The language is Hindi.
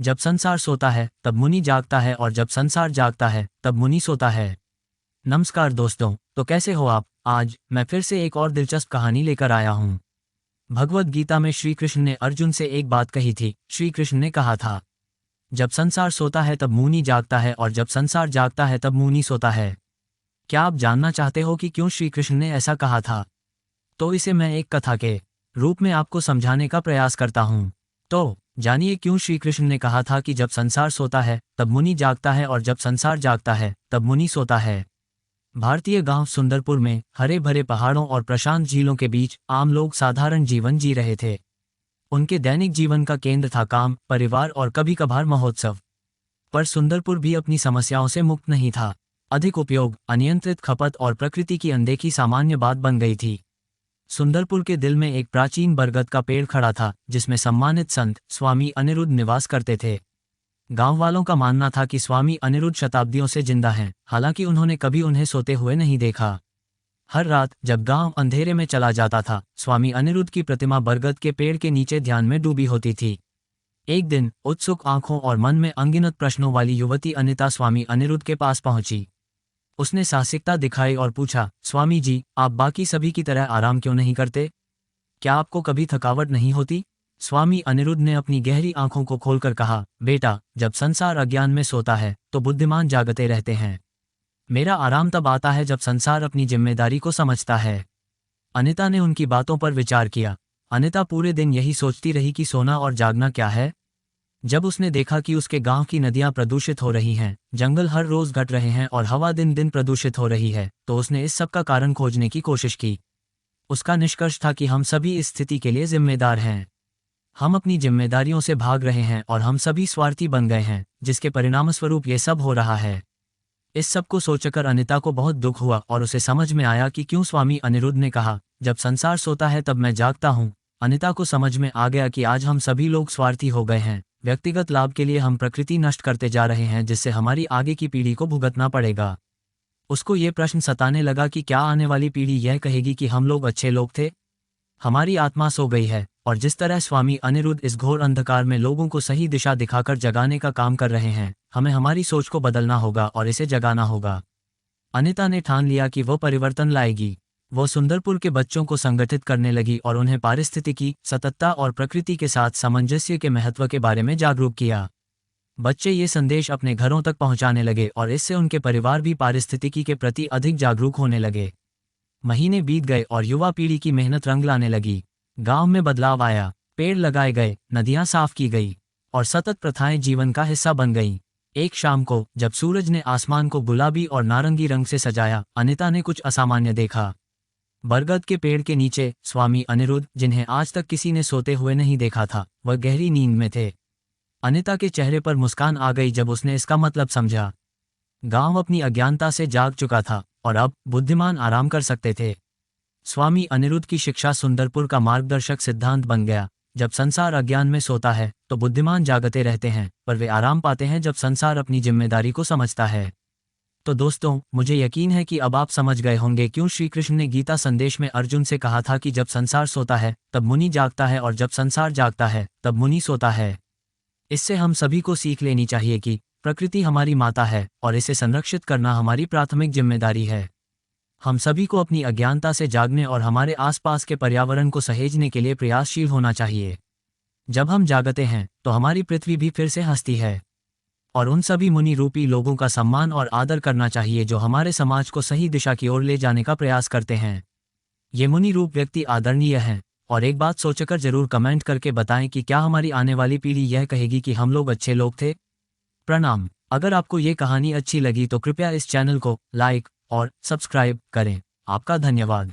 जब संसार सोता है तब मुनि जागता है और जब संसार जागता है तब मुनि सोता है। नमस्कार दोस्तों, तो कैसे हो आप। आज मैं फिर से एक और दिलचस्प कहानी लेकर आया हूँ। भगवत गीता में श्री कृष्ण ने अर्जुन से एक बात कही थी। श्री कृष्ण ने कहा था, जब संसार सोता है तब मुनि जागता है और जब संसार जागता है तब मुनि सोता है। क्या आप जानना चाहते हो कि क्यों श्री कृष्ण ने ऐसा कहा था? तो इसे मैं एक कथा के रूप में आपको समझाने का प्रयास करता हूँ। तो जानिए क्यों श्री कृष्ण ने कहा था कि जब संसार सोता है तब मुनि जागता है और जब संसार जागता है तब मुनि सोता है। भारतीय गांव सुंदरपुर में हरे भरे पहाड़ों और प्रशांत झीलों के बीच आम लोग साधारण जीवन जी रहे थे। उनके दैनिक जीवन का केंद्र था काम, परिवार और कभी कभार महोत्सव। पर सुंदरपुर भी अपनी समस्याओं से मुक्त नहीं था। अधिक उपयोग, अनियंत्रित खपत और प्रकृति की अनदेखी सामान्य बात बन गई थी। सुंदरपुर के दिल में एक प्राचीन बरगद का पेड़ खड़ा था जिसमें सम्मानित संत स्वामी अनिरुद्ध निवास करते थे। गांव वालों का मानना था कि स्वामी अनिरुद्ध शताब्दियों से जिंदा हैं, हालांकि उन्होंने कभी उन्हें सोते हुए नहीं देखा। हर रात जब गांव अंधेरे में चला जाता था, स्वामी अनिरुद्ध की प्रतिमा बरगद के पेड़ के नीचे ध्यान में डूबी होती थी। एक दिन उत्सुक आंखों और मन में अनगिनत प्रश्नों वाली युवती अनिता स्वामी अनिरुद्ध के पास पहुंची। उसने साहसिकता दिखाई और पूछा, स्वामी जी, आप बाकी सभी की तरह आराम क्यों नहीं करते? क्या आपको कभी थकावट नहीं होती? स्वामी अनिरुद्ध ने अपनी गहरी आंखों को खोलकर कहा, बेटा, जब संसार अज्ञान में सोता है तो बुद्धिमान जागते रहते हैं। मेरा आराम तब आता है जब संसार अपनी जिम्मेदारी को समझता है। अनिता ने उनकी बातों पर विचार किया। अनिता पूरे दिन यही सोचती रही कि सोना और जागना क्या है। जब उसने देखा कि उसके गांव की नदियां प्रदूषित हो रही हैं, जंगल हर रोज घट रहे हैं और हवा दिन दिन प्रदूषित हो रही है, तो उसने इस सब का कारण खोजने की कोशिश की। उसका निष्कर्ष था कि हम सभी इस स्थिति के लिए जिम्मेदार हैं। हम अपनी जिम्मेदारियों से भाग रहे हैं और हम सभी स्वार्थी बन गए हैं, जिसके परिणामस्वरूप ये सब हो रहा है। इस सब को सोचकर अनिता को बहुत दुख हुआ और उसे समझ में आया कि क्यों स्वामी अनिरुद्ध ने कहा, जब संसार सोता है तब मैं जागता हूँ। अनिता को समझ में आ गया कि आज हम सभी लोग स्वार्थी हो गए हैं। व्यक्तिगत लाभ के लिए हम प्रकृति नष्ट करते जा रहे हैं, जिससे हमारी आगे की पीढ़ी को भुगतना पड़ेगा। उसको ये प्रश्न सताने लगा कि क्या आने वाली पीढ़ी यह कहेगी कि हम लोग अच्छे लोग थे? हमारी आत्मा सो गई है। और जिस तरह स्वामी अनिरुद्ध इस घोर अंधकार में लोगों को सही दिशा दिखाकर जगाने का काम कर रहे हैं, हमें हमारी सोच को बदलना होगा और इसे जगाना होगा। अनिता ने ठान लिया कि वो परिवर्तन लाएगी। वो सुंदरपुर के बच्चों को संगठित करने लगी और उन्हें पारिस्थितिकी, सततता और प्रकृति के साथ सामंजस्य के महत्व के बारे में जागरूक किया। बच्चे ये संदेश अपने घरों तक पहुंचाने लगे और इससे उनके परिवार भी पारिस्थितिकी के प्रति अधिक जागरूक होने लगे। महीने बीत गए और युवा पीढ़ी की मेहनत रंग लाने लगी। गांव में बदलाव आया, पेड़ लगाए गए, नदियां साफ की गई और सतत प्रथाएं जीवन का हिस्सा बन गईं। एक शाम को जब सूरज ने आसमान को गुलाबी और नारंगी रंग से सजाया, अनिता ने कुछ असामान्य देखा। बरगद के पेड़ के नीचे स्वामी अनिरुद्ध, जिन्हें आज तक किसी ने सोते हुए नहीं देखा था, वह गहरी नींद में थे। अनिता के चेहरे पर मुस्कान आ गई जब उसने इसका मतलब समझा। गांव अपनी अज्ञानता से जाग चुका था और अब बुद्धिमान आराम कर सकते थे। स्वामी अनिरुद्ध की शिक्षा सुंदरपुर का मार्गदर्शक सिद्धांत बन गया। जब संसार अज्ञान में सोता है तो बुद्धिमान जागते रहते हैं, पर वे आराम पाते हैं जब संसार अपनी जिम्मेदारी को समझता है। तो दोस्तों, मुझे यकीन है कि अब आप समझ गए होंगे क्यों श्री कृष्ण ने गीता संदेश में अर्जुन से कहा था कि जब संसार सोता है तब मुनि जागता है और जब संसार जागता है तब मुनि सोता है। इससे हम सभी को सीख लेनी चाहिए कि प्रकृति हमारी माता है और इसे संरक्षित करना हमारी प्राथमिक जिम्मेदारी है। हम सभी को अपनी अज्ञानता से जागने और हमारे आसपास के पर्यावरण को सहेजने के लिए प्रयासशील होना चाहिए। जब हम जागते हैं तो हमारी पृथ्वी भी फिर से हंसती है। और उन सभी मुनि रूपी लोगों का सम्मान और आदर करना चाहिए जो हमारे समाज को सही दिशा की ओर ले जाने का प्रयास करते हैं। ये मुनि रूप व्यक्ति आदरणीय हैं। और एक बात सोचकर जरूर कमेंट करके बताएं कि क्या हमारी आने वाली पीढ़ी यह कहेगी कि हम लोग अच्छे लोग थे? प्रणाम। अगर आपको ये कहानी अच्छी लगी तो कृपया इस चैनल को लाइक और सब्सक्राइब करें। आपका धन्यवाद।